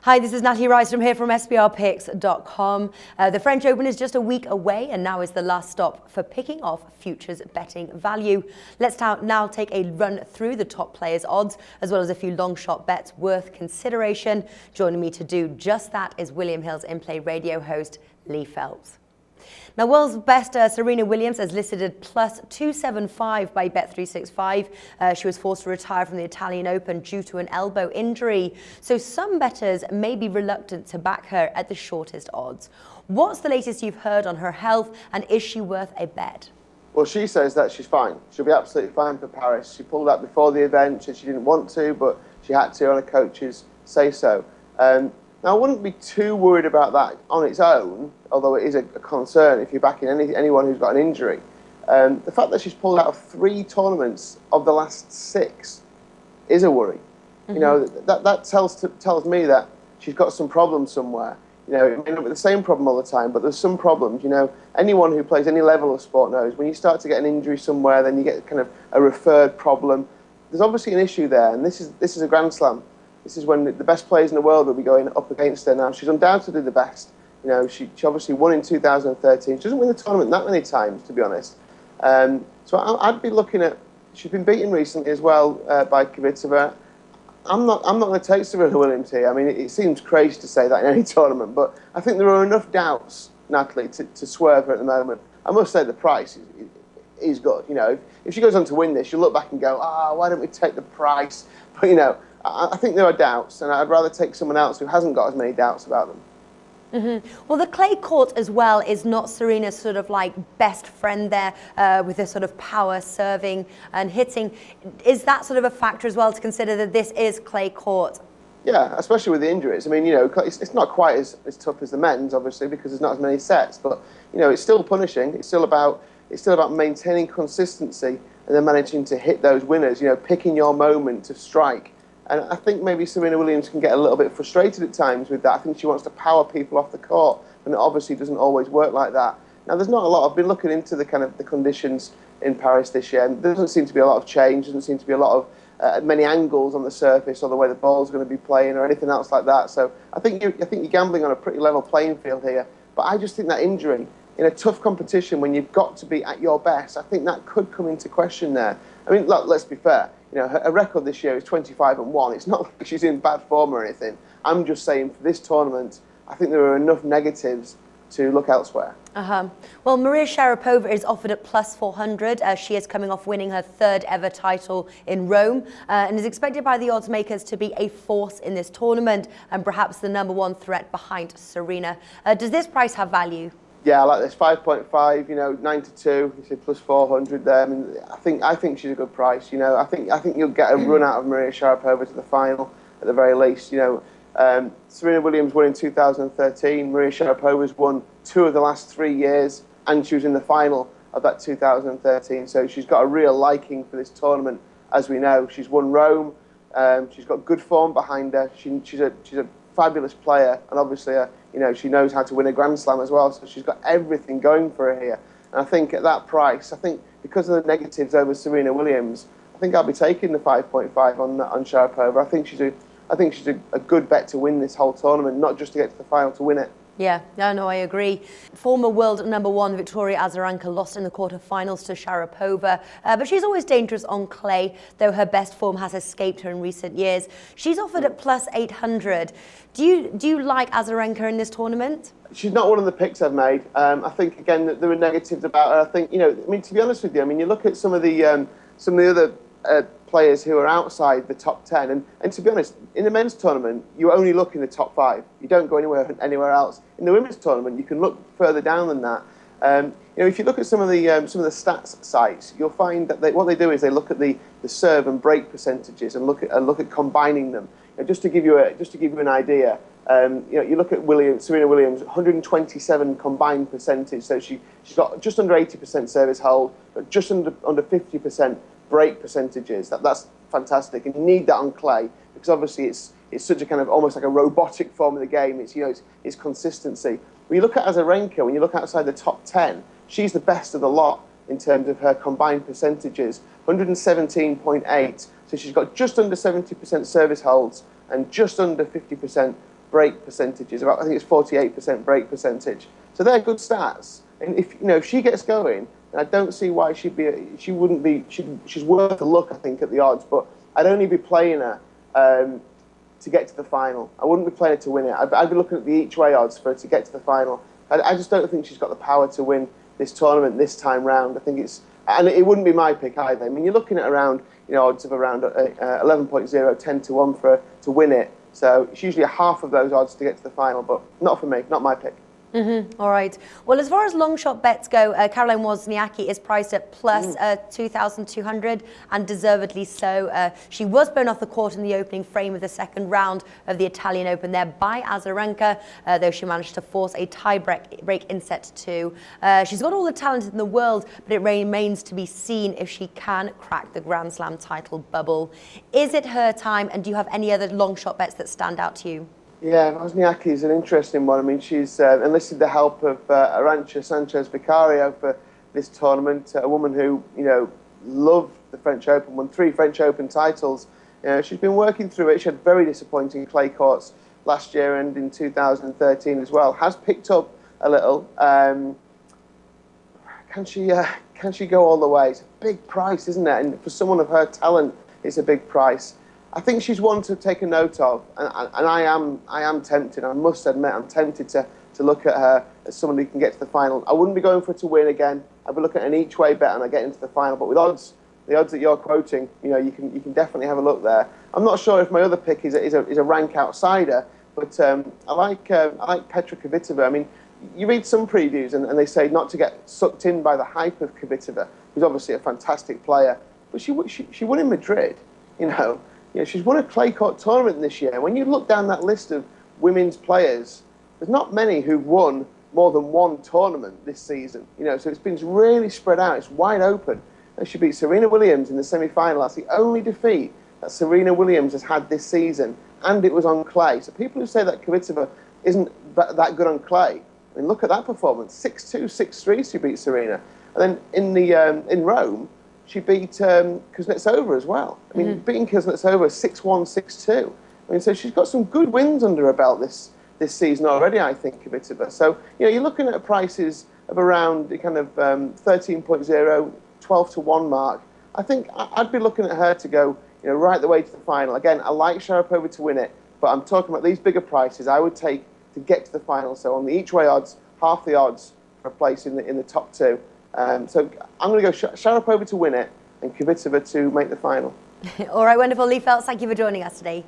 Hi, this is Natalie Rice from SBRpicks.com. The French Open is just a week away, and now is the last stop for picking off futures betting value. Let's now take a run through the top players' odds, as well as a few long shot bets worth consideration. Joining me to do just that is William Hill's In-Play radio host, Lee Phelps. Now, world's best Serena Williams is listed at plus 275 by Bet365. She was forced to retire from the Italian Open due to an elbow injury. So some bettors may be reluctant to back her at the shortest odds. What's the latest you've heard on her health, and is she worth a bet? Well, she says that she's fine. She'll be absolutely fine for Paris. She pulled out before the event. She didn't want to, but she had to on her coach's say so. Now, I wouldn't be too worried about that on its own, although it is a concern if you're backing anyone who's got an injury. The fact that she's pulled out of 3 tournaments of the last 6 is a worry. Mm-hmm. You know, that tells me that she's got some problems somewhere. You know, it may not be the same problem all the time, but there's some problems. You know, anyone who plays any level of sport knows when you start to get an injury somewhere, then you get kind of a referred problem. There's obviously an issue there, and this is a Grand Slam. This is when the best players in the world will be going up against her now. She's undoubtedly the best. You know, she obviously won in 2013. She doesn't win the tournament that many times, to be honest. So I'd be looking at. She's been beaten recently as well by Kvitova. I'm not going to take Serena Williams here. I mean, it seems crazy to say that in any tournament, but I think there are enough doubts, Natalie, to swerve her at the moment. I must say the price is good. You know, if she goes on to win this, you'll look back and go, why don't we take the price? But you know, I think there are doubts, and I'd rather take someone else who hasn't got as many doubts about them. Mm-hmm. Well, the clay court as well is not Serena's sort of like best friend there with this sort of power serving and hitting. Is that sort of a factor as well to consider that this is clay court? Yeah, especially with the injuries. I mean, you know, it's not quite as tough as the men's, obviously, because there's not as many sets. But you know, it's still punishing. It's still about maintaining consistency and then managing to hit those winners. You know, picking your moment to strike. And I think maybe Serena Williams can get a little bit frustrated at times with that. I think she wants to power people off the court, and it obviously doesn't always work like that. Now, there's not a lot. I've been looking into the conditions in Paris this year, and there doesn't seem to be a lot of change. There doesn't seem to be a lot of many angles on the surface, or the way the ball's going to be playing, or anything else like that. So I think you're gambling on a pretty level playing field here. But I just think that injury in a tough competition, when you've got to be at your best, I think that could come into question there. I mean, let's be fair. You know, her record this year is 25-1. It's not like she's in bad form or anything. I'm just saying for this tournament, I think there are enough negatives to look elsewhere. Well, Maria Sharapova is offered at plus 400 as she is coming off winning her 3rd ever title in Rome and is expected by the odds makers to be a force in this tournament and perhaps the #1 threat behind Serena. Does this price have value? Yeah, I like this 5.5. You know, 9-2. You said plus 400 there. I mean, I think she's a good price. You know, I think you'll get a run out of Maria Sharapova to the final at the very least. You know, Serena Williams won in 2013. Maria Sharapova's won 2 of the last 3 years, and she was in the final of that 2013. So she's got a real liking for this tournament, as we know. She's won Rome. She's got good form behind her. She's a fabulous player, and obviously, you know, she knows how to win a Grand Slam as well. So she's got everything going for her here. And I think at that price, I think because of the negatives over Serena Williams, I think I'll be taking the 5.5 on Sharapova. I think she's a good bet to win this whole tournament, not just to get to the final, to win it. Yeah, no, I agree. Former world #1 Victoria Azarenka lost in the quarterfinals to Sharapova, but she's always dangerous on clay, though her best form has escaped her in recent years. She's offered at plus 800. Do you like Azarenka in this tournament? She's not one of the picks I've made. I think again that there are negatives about her. I think, you know, I mean, to be honest with you, I mean, you look at some of the other players who are outside the top 10, and to be honest, in the men's tournament, you only look in the top 5. You don't go anywhere else. In the women's tournament, you can look further down than that. You know, if you look at some of the stats sites, you'll find that what they do is they look at the serve and break percentages and look at combining them. You know, just to give you an idea, you know, you look at Serena Williams, 127 combined percentage, so she's got just under 80% service hold, but just under 50% break percentages. That's fantastic, and you need that on clay because obviously it's such a kind of almost like a robotic form of the game. It's consistency. When you look at Azarenka, when you look outside the top 10, she's the best of the lot in terms of her combined percentages, 117.8. So she's got just under 70% service holds and just under 50% break percentages. I think it's 48% break percentage. So they're good stats. And if she gets going, I don't see why she's worth a look, I think, at the odds. But I'd only be playing her to get to the final. I wouldn't be playing her to win it. I'd be looking at the each way odds for her to get to the final. I just don't think she's got the power to win this tournament this time round. I think and it wouldn't be my pick either. I mean, you're looking at around, odds of around 11.0, 10 to 1 for her to win it. So it's usually a half of those odds to get to the final, but not for me, not my pick. All right. Well, as far as long shot bets go, Caroline Wozniacki is priced at plus 2,200, and deservedly so. She was blown off the court in the opening frame of the second round of the Italian Open there by Azarenka, though she managed to force a tie break in set 2. She's got all the talent in the world, but it remains to be seen if she can crack the Grand Slam title bubble. Is it her time, and do you have any other long shot bets that stand out to you? Yeah, Wozniacki is an interesting one. I mean, she's enlisted the help of Arantxa Sanchez Vicario for this tournament, a woman who, loved the French Open, won 3 French Open titles. She's been working through it. She had very disappointing clay courts last year and in 2013 as well. Has picked up a little. Can she go all the way? It's a big price, isn't it? And for someone of her talent, it's a big price. I think she's one to take a note of, and I am tempted. I must admit, I'm tempted to look at her as someone who can get to the final. I wouldn't be going for her to win again. I'd be looking at an each way bet and I get into the final. But with the odds that you're quoting, you can definitely have a look there. I'm not sure if my other pick is a rank outsider, but I like Petra Kvitova. I mean, you read some previews and they say not to get sucked in by the hype of Kvitova, who's obviously a fantastic player, but she won in Madrid, she's won a clay court tournament this year. When you look down that list of women's players, there's not many who've won more than one tournament this season. So it's been really spread out. It's wide open. And she beat Serena Williams in the semi-final. That's the only defeat that Serena Williams has had this season, and it was on clay. So people who say that Kvitova isn't that good on clay, I mean, look at that performance. 6-2, 6-3 she beat Serena. And then in Rome, she beat Kuznetsova as well. I mean, beating Kuznetsova 6-1, 6-2. I mean, so she's got some good wins under her belt this season already, I think, Kvitova. So, you're looking at prices of around the kind of 13.0, 12 to 1 mark. I think I'd be looking at her to go, right the way to the final. Again, I like Sharapova to win it, but I'm talking about these bigger prices I would take to get to the final. So on the each way odds, half the odds for a place in the top 2. So I'm going to go Sharapova to win it and Kvitova to make the final. All right, wonderful. Lee Phelps, thank you for joining us today.